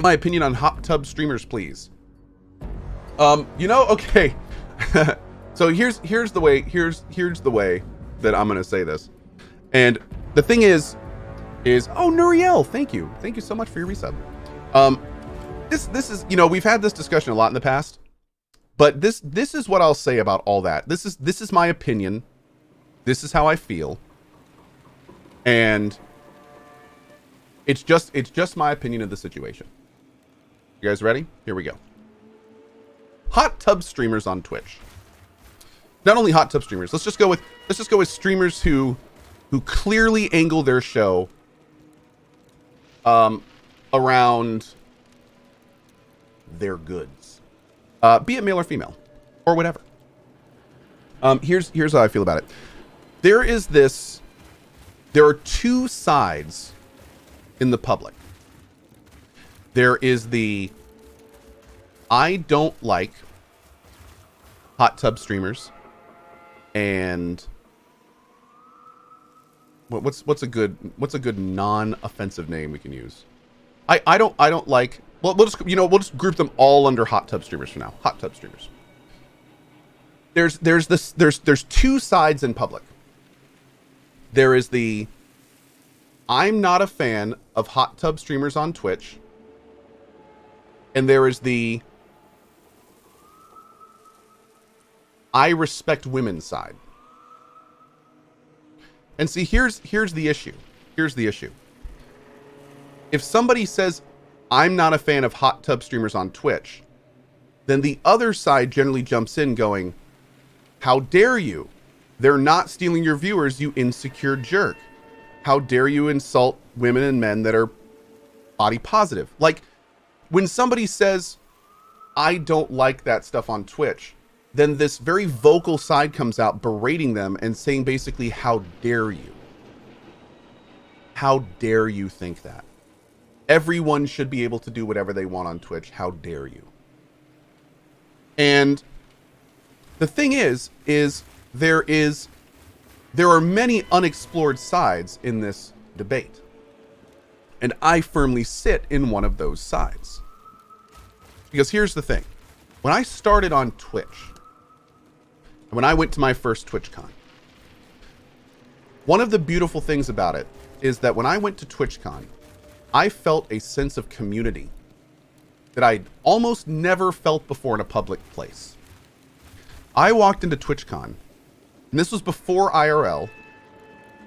My opinion on hot tub streamers, please. Okay. So here's the way that I'm gonna say this. And the thing is oh, Nuriel, thank you so much for your resub. This is, we've had this discussion a lot in the past, but this is what I'll say about all that. This is my opinion. This is how I feel, and it's just my opinion of the situation. You guys ready? Here we go. Hot tub streamers on Twitch. Not only hot tub streamers. Let's just go with streamers who clearly angle their show around their goods, be it male or female or whatever. Here's how I feel about it. There are two sides in the public. There is the I don't like hot tub streamers, and what's a good non-offensive name we can use? I don't like. Well, we'll just group them all under hot tub streamers for now. Hot tub streamers. There's two sides in public. There is the I'm not a fan of hot tub streamers on Twitch, and there is the I respect women's side. And see, here's the issue. Here's the issue. If somebody says, I'm not a fan of hot tub streamers on Twitch, then the other side generally jumps in going, how dare you? They're not stealing your viewers, you insecure jerk. How dare you insult women and men that are body positive? Like, when somebody says, I don't like that stuff on Twitch, then this very vocal side comes out berating them and saying basically, how dare you? How dare you think that? Everyone should be able to do whatever they want on Twitch. How dare you? And the thing is there are many unexplored sides in this debate. And I firmly sit in one of those sides. Because here's the thing. When I started on Twitch, when I went to my first TwitchCon, one of the beautiful things about it is that when I went to TwitchCon, I felt a sense of community that I'd almost never felt before in a public place. I walked into TwitchCon, and this was before IRL.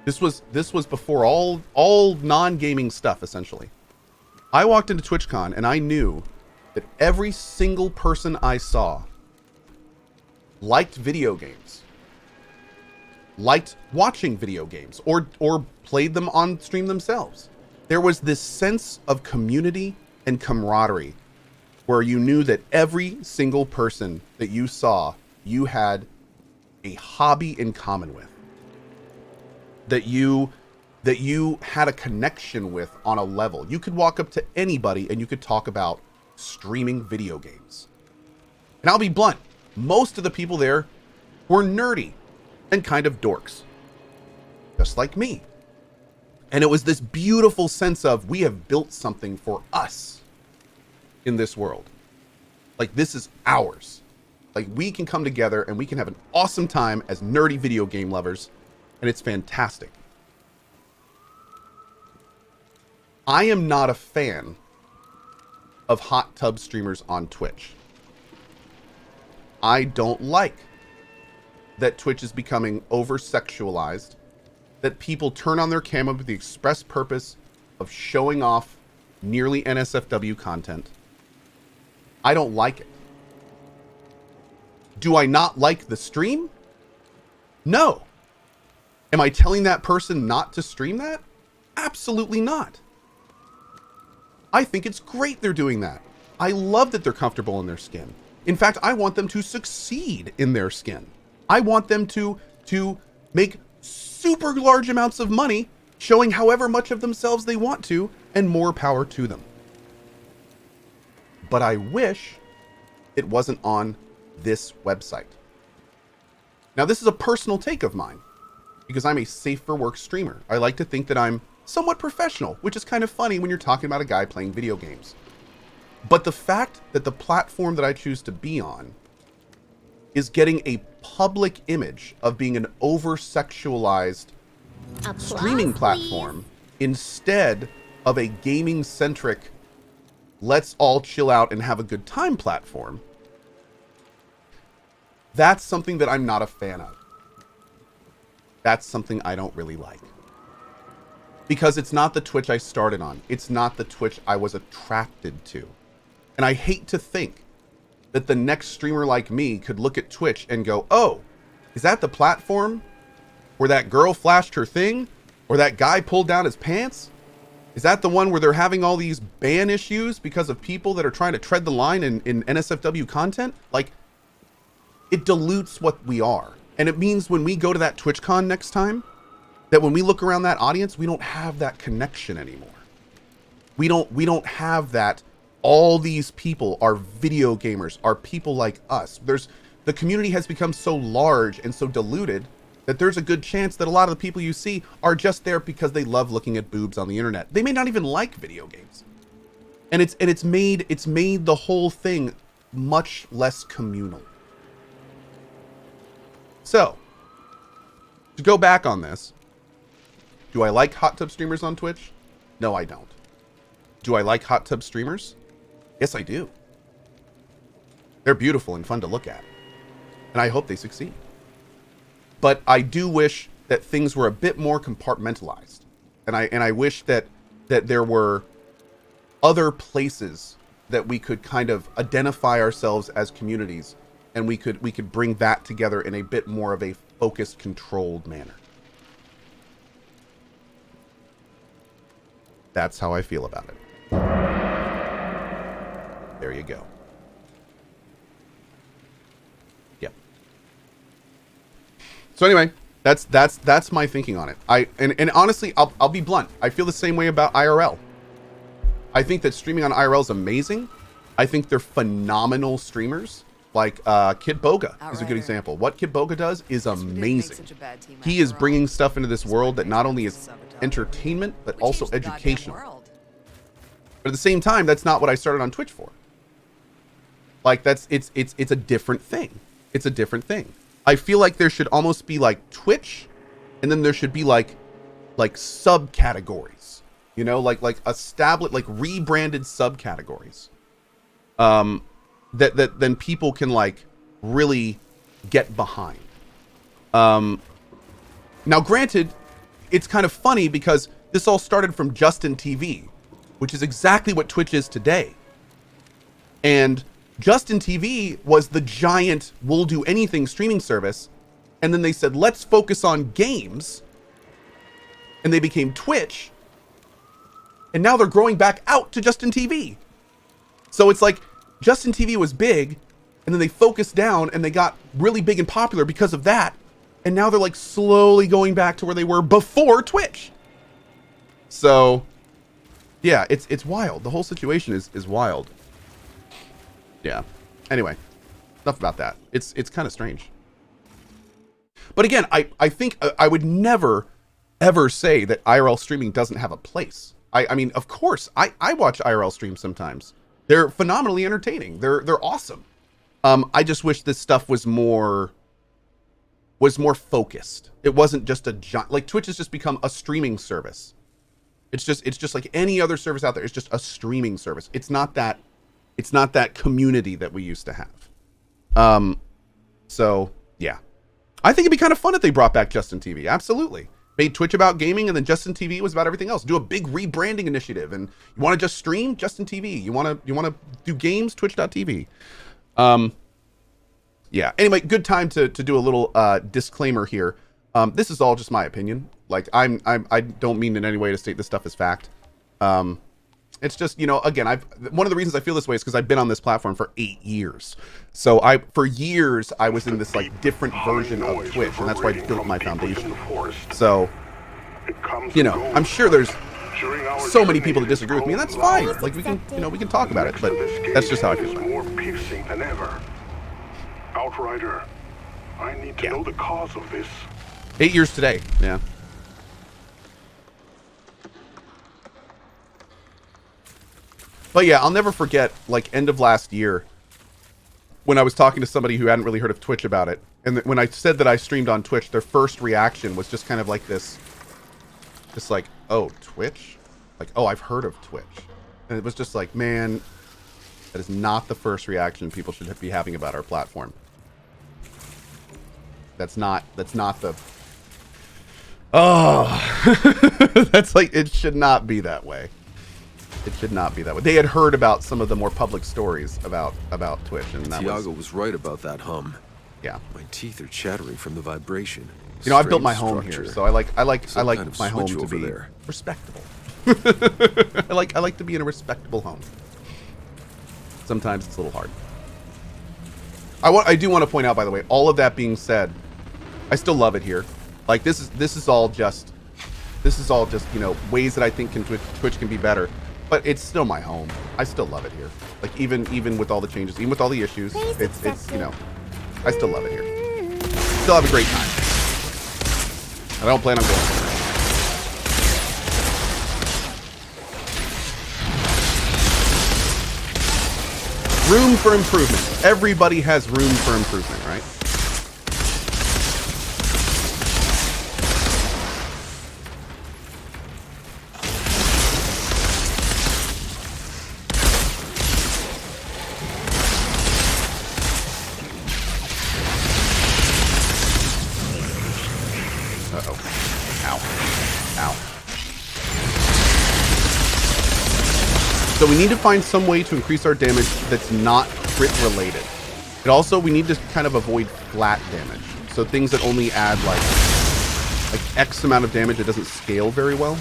This was before all non-gaming stuff, essentially. I walked into TwitchCon, and I knew that every single person I saw liked video games, liked watching video games, or played them on stream themselves. There was this sense of community and camaraderie where you knew that every single person that you saw, you had a hobby in common with, that you had a connection with on a level. You could walk up to anybody and you could talk about streaming video games. And I'll be blunt, most of the people there were nerdy and kind of dorks, just like me. And it was this beautiful sense of, we have built something for us in this world. Like, this is ours. Like, we can come together and we can have an awesome time as nerdy video game lovers, and it's fantastic. I am not a fan of hot tub streamers on Twitch. I don't like that Twitch is becoming over-sexualized, that people turn on their camera with the express purpose of showing off nearly NSFW content. I don't like it. Do I not like the stream? No. Am I telling that person not to stream that? Absolutely not. I think it's great they're doing that. I love that they're comfortable in their skin. In fact, I want them to succeed in their skin. I want them to make super large amounts of money showing however much of themselves they want to, and more power to them. But I wish it wasn't on this website. Now, this is a personal take of mine because I'm a safe for work streamer. I like to think that I'm somewhat professional, which is kind of funny when you're talking about a guy playing video games. But the fact that the platform that I choose to be on is getting a public image of being an over-sexualized streaming platform instead of a gaming-centric, let's all chill out and have a good time platform, that's something that I'm not a fan of. That's something I don't really like. Because it's not the Twitch I started on. It's not the Twitch I was attracted to. And I hate to think that the next streamer like me could look at Twitch and go, oh, is that the platform where that girl flashed her thing? Or that guy pulled down his pants? Is that the one where they're having all these ban issues because of people that are trying to tread the line in NSFW content? Like, it dilutes what we are. And it means when we go to that TwitchCon next time, that when we look around that audience, we don't have that connection anymore. We don't have that. All these people are video gamers, are people like us. The community has become so large and so diluted that there's a good chance that a lot of the people you see are just there because they love looking at boobs on the internet. They may not even like video games. And it's made the whole thing much less communal. So, to go back on this, do I like hot tub streamers on Twitch? No, I don't. Do I like hot tub streamers? Yes, I do. They're beautiful and fun to look at. And I hope they succeed. But I do wish that things were a bit more compartmentalized. And I wish that there were other places that we could kind of identify ourselves as communities, and we could bring that together in a bit more of a focused, controlled manner. That's how I feel about it. There you go. Yep. So anyway, that's my thinking on it. And honestly, I'll be blunt. I feel the same way about IRL. I think that streaming on IRL is amazing. I think they're phenomenal streamers. Like Kid Boga is a good example. What Kid Boga does is amazing. He is bringing stuff into this world that not only is entertainment, but also educational. But at the same time, that's not what I started on Twitch for. Like it's a different thing. It's a different thing. I feel like there should almost be like Twitch, and then there should be like subcategories. You know, like established, like rebranded subcategories. That then people can like really get behind. Now granted, it's kind of funny because this all started from Justin TV, which is exactly what Twitch is today. And Justin TV was the giant we'll do anything streaming service, and then they said let's focus on games, and they became Twitch, and now they're growing back out to Justin TV. So it's like Justin TV was big, and then they focused down and they got really big and popular because of that. And now they're like slowly going back to where they were before Twitch. So yeah, it's wild. The whole situation is wild. Yeah. Anyway, enough about that. It's kind of strange. But again, I think I would never ever say that IRL streaming doesn't have a place. I mean, of course, I watch IRL streams sometimes. They're phenomenally entertaining. They're awesome. I just wish this stuff was more focused. It wasn't just a giant, like Twitch has just become a streaming service. It's just like any other service out there. It's just a streaming service. It's not that community that we used to have. So yeah, I think it'd be kind of fun if they brought back Justin TV. Absolutely. Made Twitch about gaming, and then Justin TV was about everything else. Do a big rebranding initiative, and you want to just stream Justin TV. You want to do games, Twitch.tv. Yeah. Anyway, good time to do a little disclaimer here. This is all just my opinion. Like I don't mean in any way to state this stuff as fact. It's just, you know, again, one of the reasons I feel this way is because I've been on this platform for 8 years. So for years I was in this like different version of Twitch, and that's why I built my foundation. So, you know, I'm sure there's so many people that disagree with me, and that's fine. Like we can talk about it, but that's just how I feel. More piercing than ever. Outrider, I need to know the cause of this. 8 years today. Yeah. But yeah, I'll never forget, like, end of last year, when I was talking to somebody who hadn't really heard of Twitch about it. And when I said that I streamed on Twitch, their first reaction was just kind of like this, just like, oh, Twitch? Like, oh, I've heard of Twitch. And it was just like, man, that is not the first reaction people should be having about our platform. That's not the... Oh, that's like, it should not be that way. It should not be that way. They had heard about some of the more public stories about Twitch, and that Tiago was right about that hum. Yeah. My teeth are chattering from the vibration. You know, I built my home here, so I like my home to be respectable. I like to be in a respectable home. Sometimes it's a little hard. I do want to point out, by the way, all of that being said, I still love it here. Like, this is all just, you know, ways that I think Twitch can be better. But it's still my home. I still love it here. Like, even with all the changes, even with all the issues, it's you know, I still love it here. Still have a great time. I don't plan on going anywhere. Room for improvement. Everybody has room for improvement, right? So we need to find some way to increase our damage that's not crit related. And also we need to kind of avoid flat damage. So things that only add like X amount of damage that doesn't scale very well.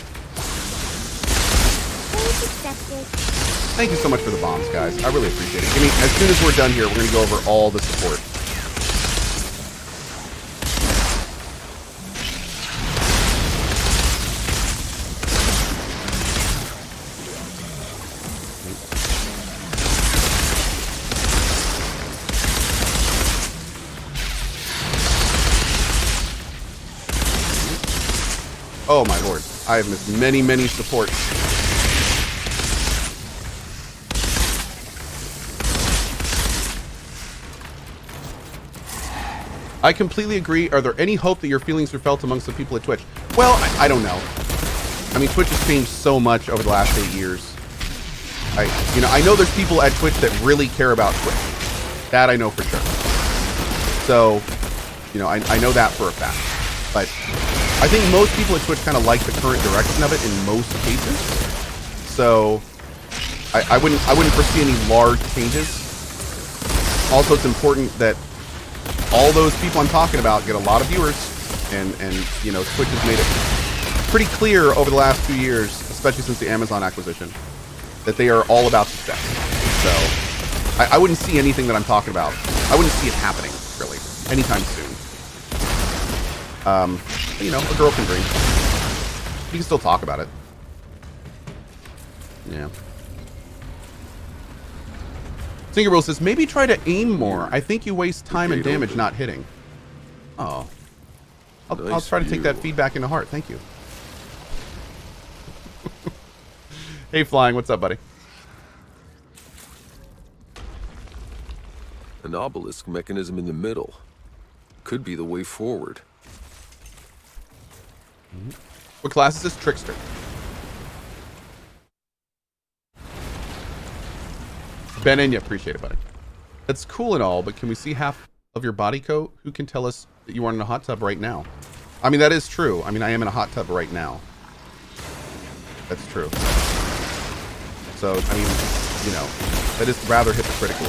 Thank you so much for the bombs, guys. I really appreciate it. I mean, as soon as we're done here, we're going to go over all the support. Oh my lord, I have missed many supports. I completely agree. Are there any hope that your feelings are felt amongst the people at Twitch? Well, I don't know. I mean, Twitch has changed so much over the last 8 years. I know there's people at Twitch that really care about Twitch. That I know for sure. So, you know, I know that for a fact. But I think most people at Twitch kind of like the current direction of it in most cases. So I wouldn't foresee any large changes. Also, it's important that all those people I'm talking about get a lot of viewers, and you know, Twitch has made it pretty clear over the last few years, especially since the Amazon acquisition, that they are all about success. So I wouldn't see anything that I'm talking about. I wouldn't see it happening really anytime soon. You know, a girl can dream. You can still talk about it. Yeah. Singer Will says, maybe try to aim more. I think you waste time and damage not hitting. Oh. I'll try to take that feedback into heart. Thank you. Hey, Flying. What's up, buddy? An obelisk mechanism in the middle. Could be the way forward. What class is this? Trickster. Ben and you appreciate it, buddy. That's cool and all, but can we see half of your body coat? Who can tell us that you aren't in a hot tub right now? I mean, that is true. I mean, I am in a hot tub right now. That's true. So, I mean, you know, that is rather hypocritical.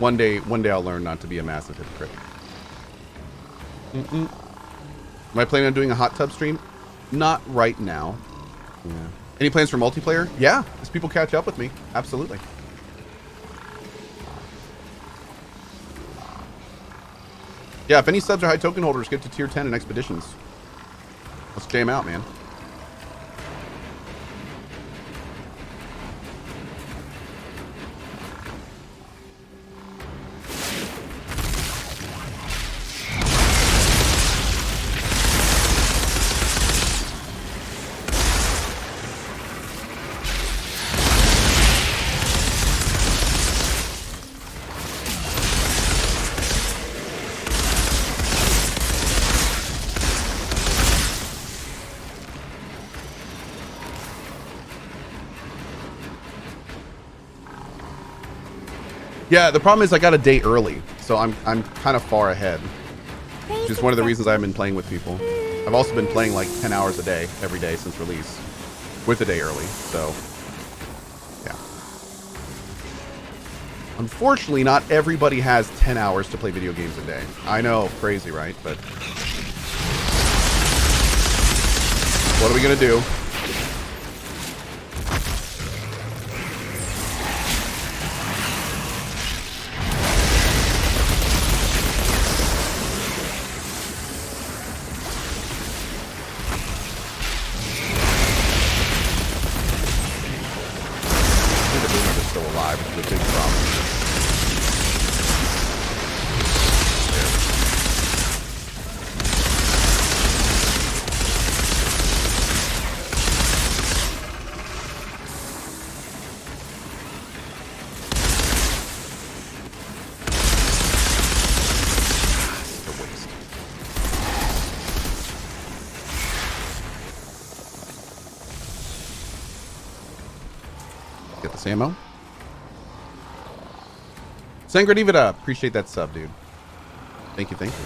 One day I'll learn not to be a massive hypocrite. Am I planning on doing a hot tub stream? Not right now. Yeah. Any plans for multiplayer? Yeah, as people catch up with me. Absolutely. Yeah, if any subs or high token holders get to tier 10 in expeditions, Jam out, man. Yeah, the problem is I got a day early, so I'm kind of far ahead. Which is one of the reasons I've been playing with people. I've also been playing like 10 hours a day, every day since release, with a day early, so yeah. Unfortunately, not everybody has 10 hours to play video games a day. I know, crazy, right? But what are we gonna do? Get this ammo. Sangradivida, appreciate that sub, dude. Thank you, thank you.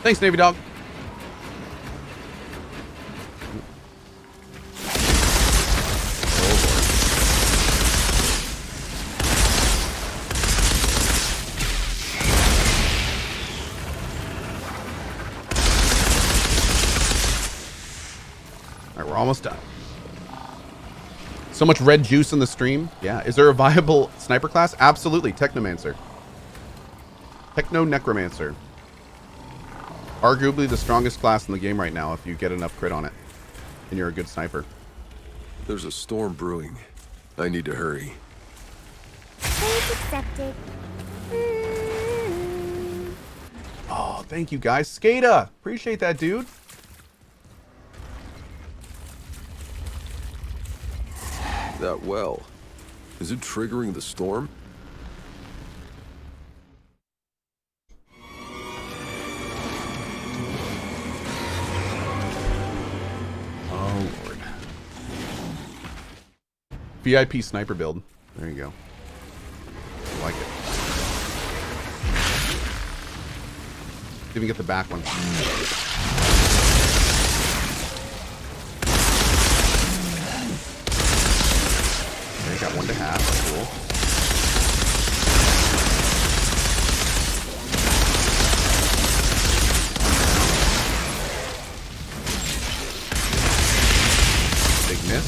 Thanks, Navy Dog. Almost done. So much red juice in the stream. Yeah. Is there a viable sniper class? Absolutely. Technomancer. Techno Necromancer. Arguably the strongest class in the game right now if you get enough crit on it. And you're a good sniper. There's a storm brewing. I need to hurry. Please accepted. Oh, thank you guys. Skata. Appreciate that, dude. That well. Is it triggering the storm? Oh, Lord. VIP sniper build. There you go. I like it. Didn't even get the back one. Okay, got one to half. That's cool. Big miss.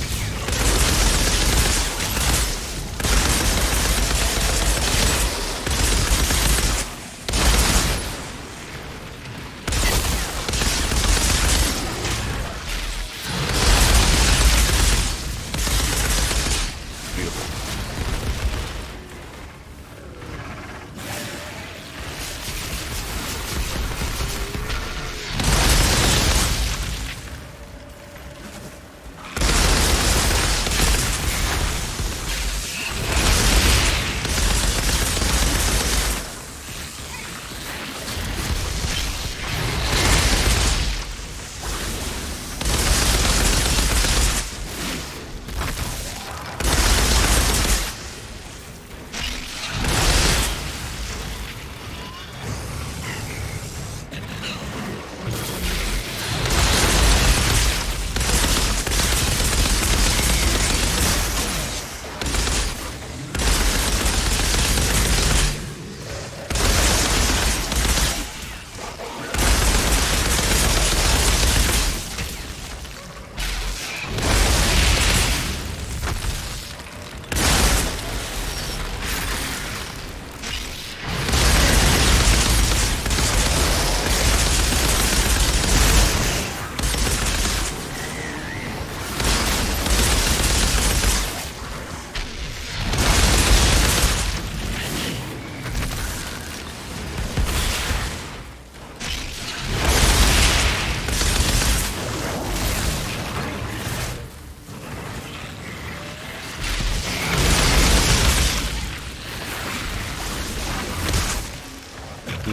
Okay,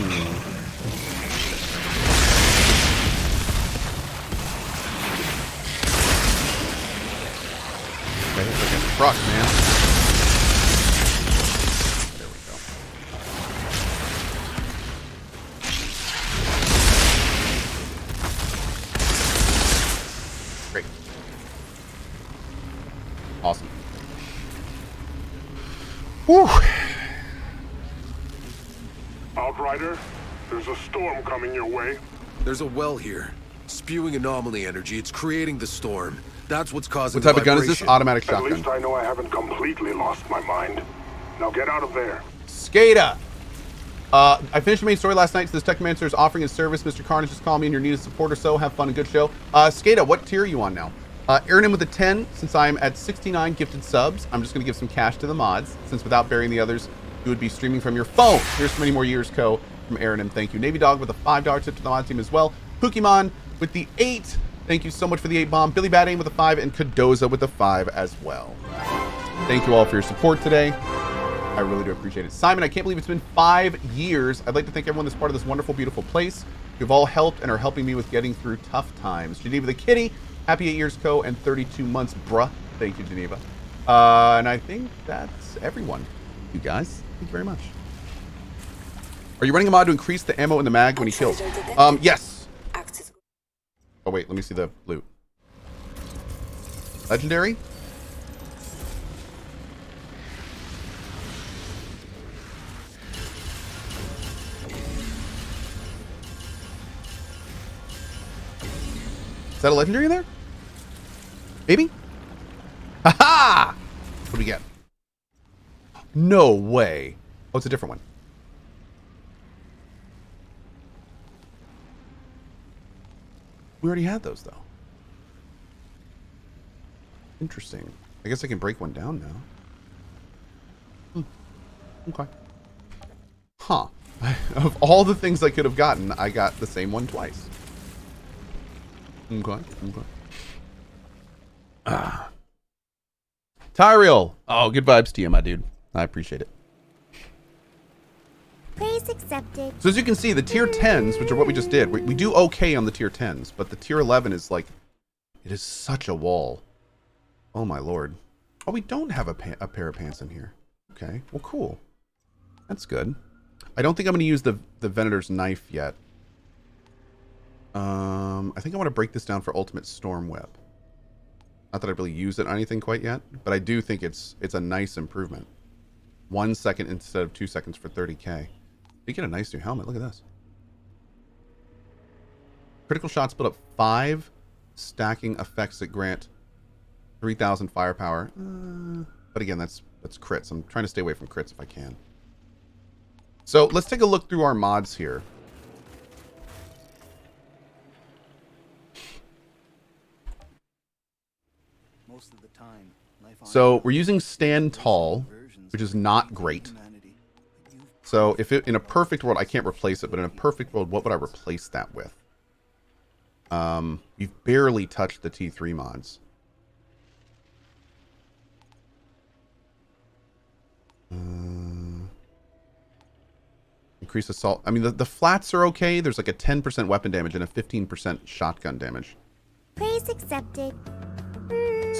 look at the truck, man. There we go. Great. Awesome. Whew. Outrider, there's a storm coming your way. There's a well here. Spewing anomaly energy. It's creating the storm. That's what's causing What type the of gun is this? vibration. Automatic At shotgun. least I know I haven't completely lost my mind. Now get out of there. Skada. I finished the main story last night. So this Technomancer is offering his service. Mr. Carnage, just call me and you're needed support or so. Have fun and good show. Skada, what tier are you on now? Aaron in with a 10. Since I'm at 69 gifted subs, I'm just going to give some cash to the mods. Since without burying the others, you would be streaming from your phone. Here's for many more years, Cohh, from Aaron, and thank you. Navy Dog with a $5 tip to the mod team as well. Pokemon with the 8. Thank you so much for the 8 bomb. Billy Bad Aim with a 5, and Cadoza with a 5 as well. Thank you all for your support today. I really do appreciate it. Simon, I can't believe it's been 5 years. I'd like to thank everyone that's part of this wonderful, beautiful place. You've all helped and are helping me with getting through tough times. Geneva the Kitty, happy 8 years, Cohh, and 32 months, bruh. Thank you, Geneva. And I think that's everyone. You guys, thank you very much. Are you running a mod to increase the ammo in the mag when he kills? Yes. Oh, wait, let me see the loot. Legendary? Is that a legendary in there? Maybe? Ha-ha! What do we get? No way. Oh, it's a different one. We already had those, though. Interesting. I guess I can break one down now. Okay. Huh. Of all the things I could have gotten, I got the same one twice. Okay. Tyrael. Oh, good vibes to you, my dude. I appreciate it. Praise accepted. So as you can see, the tier 10s, which are what we just did, we do okay on the tier 10s, but the tier 11 is like, it is such a wall. Oh my lord. Oh, we don't have a pair of pants in here. Okay, well, cool. That's good. I don't think I'm going to use the Venator's knife yet. I think I want to break this down for Ultimate Storm Web. Not that I really use it on anything quite yet, but I do think it's a nice improvement. 1 second instead of 2 seconds for 30k. You get a nice new helmet. Look at this. Critical shots build up 5 stacking effects that grant 3,000 firepower. But again, that's crits. I'm trying to stay away from crits if I can. So let's take a look through our mods here. Most of the time, so we're using Stand Tall, which is not great. So if it, in a perfect world, I can't replace it, but in a perfect world, what would I replace that with? You've barely touched the T3 mods. Increase assault. I mean, the flats are okay. There's like a 10% weapon damage and a 15% shotgun damage. Praise accepted.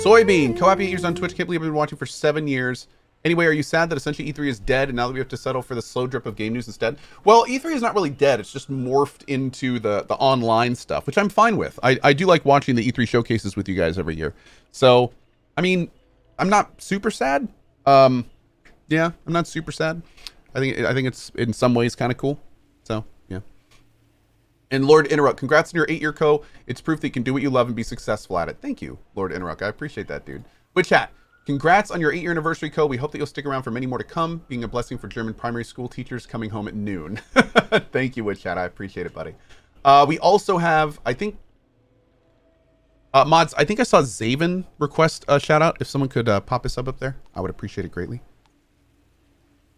Soybean. Co-op 8 years on Twitch. Can't believe I've been watching for 7 years. Anyway, are you sad that essentially E3 is dead and now that we have to settle for the slow drip of game news instead? Well, E3 is not really dead. It's just morphed into the online stuff, which I'm fine with. I do like watching the E3 showcases with you guys every year. So, I mean, I'm not super sad. Yeah, I'm not super sad. I think it's in some ways kind of cool. So, yeah. And Lord Interrupt, congrats on your 8-year Cohh. It's proof that you can do what you love and be successful at it. Thank you, Lord Interrupt. I appreciate that, dude. But chat, congrats on your 8-year anniversary, Cohh. We hope that you'll stick around for many more to come, being a blessing for German primary school teachers coming home at noon. Thank you, Chat. I appreciate it, buddy. We also have, I think, mods. I think I saw Zaven request a shout out. If someone could pop this up there, I would appreciate it greatly.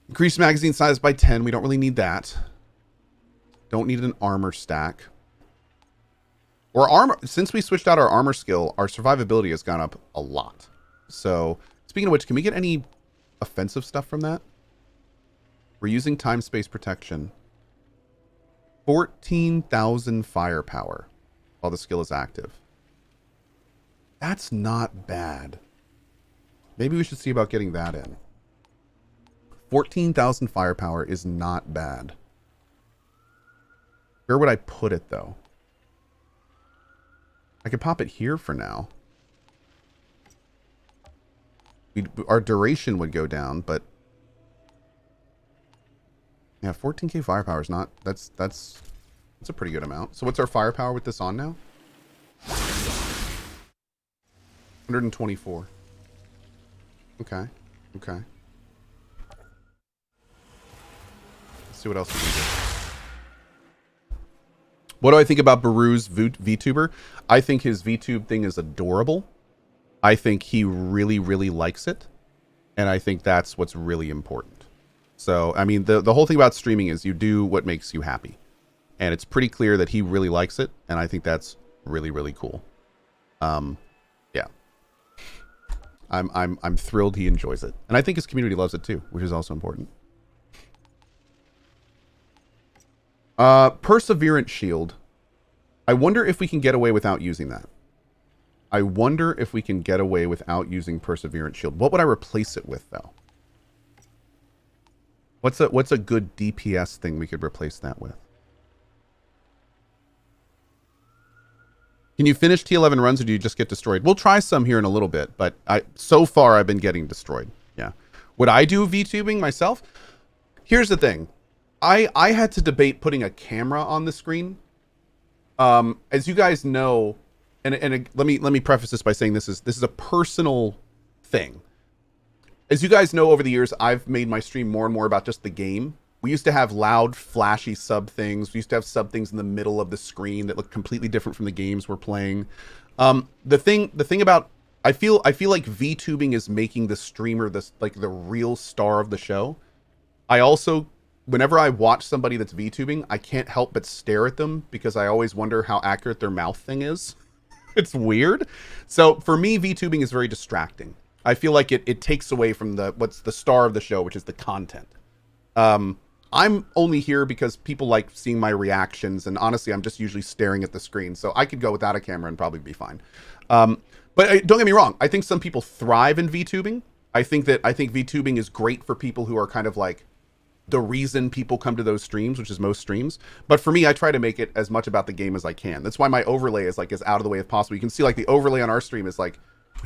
Increase magazine size by 10. We don't really need that. Don't need an armor stack. Or armor. Since we switched out our armor skill, our survivability has gone up a lot. So, speaking of which, can we get any offensive stuff from that? We're using time-space protection. 14,000 firepower while the skill is active. That's not bad. Maybe we should see about getting that in. 14,000 firepower is not bad. Where would I put it, though? I could pop it here for now. Our duration would go down, but... Yeah, 14k firepower is not... That's a pretty good amount. So what's our firepower with this on now? 124. Okay. Okay. Let's see what else we can do. What do I think about Baru's VTuber? I think his VTube thing is adorable. I think he really, really likes it. And I think that's what's really important. So, I mean, the whole thing about streaming is you do what makes you happy. And it's pretty clear that he really likes it. And I think that's really, really cool. Yeah. I'm thrilled he enjoys it. And I think his community loves it too, which is also important. Perseverance Shield. I wonder if we can get away without using that. I wonder if we can get away without using Perseverance Shield. What would I replace it with, though? What's a good DPS thing we could replace that with? Can you finish T11 runs, or do you just get destroyed? We'll try some here in a little bit, but so far I've been getting destroyed. Yeah. Would I do VTubing myself? Here's the thing. I had to debate putting a camera on the screen. As you guys know, and let me preface this by saying this is a personal thing. As you guys know, over the years, I've made my stream more and more about just the game. We used to have loud, flashy sub things. We used to have sub things in the middle of the screen that looked completely different from the games we're playing. The thing about I feel like VTubing is making the streamer the real star of the show. I also, whenever I watch somebody that's VTubing, I can't help but stare at them because I always wonder how accurate their mouth thing is. It's weird. So for me, VTubing is very distracting. I feel like it takes away from what's the star of the show, which is the content. I'm only here because people like seeing my reactions, and honestly, I'm just usually staring at the screen. So I could go without a camera and probably be fine. But don't get me wrong. I think some people thrive in VTubing. I think VTubing is great for people who are kind of like the reason people come to those streams, which is most streams. But for me, I try to make it as much about the game as I can. That's why my overlay is like as out of the way as possible. You can see like the overlay on our stream is like,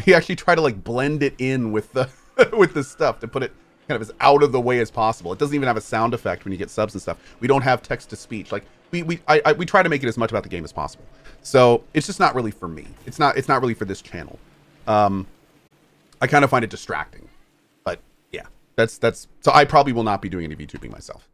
we actually try to like blend it in with the with the stuff to put it kind of as out of the way as possible. It doesn't even have a sound effect when you get subs and stuff. We don't have text to speech. Like we try to make it as much about the game as possible. So it's just not really for me. It's not really for this channel. I kind of find it distracting. But yeah, that's so I probably will not be doing any VTubing myself.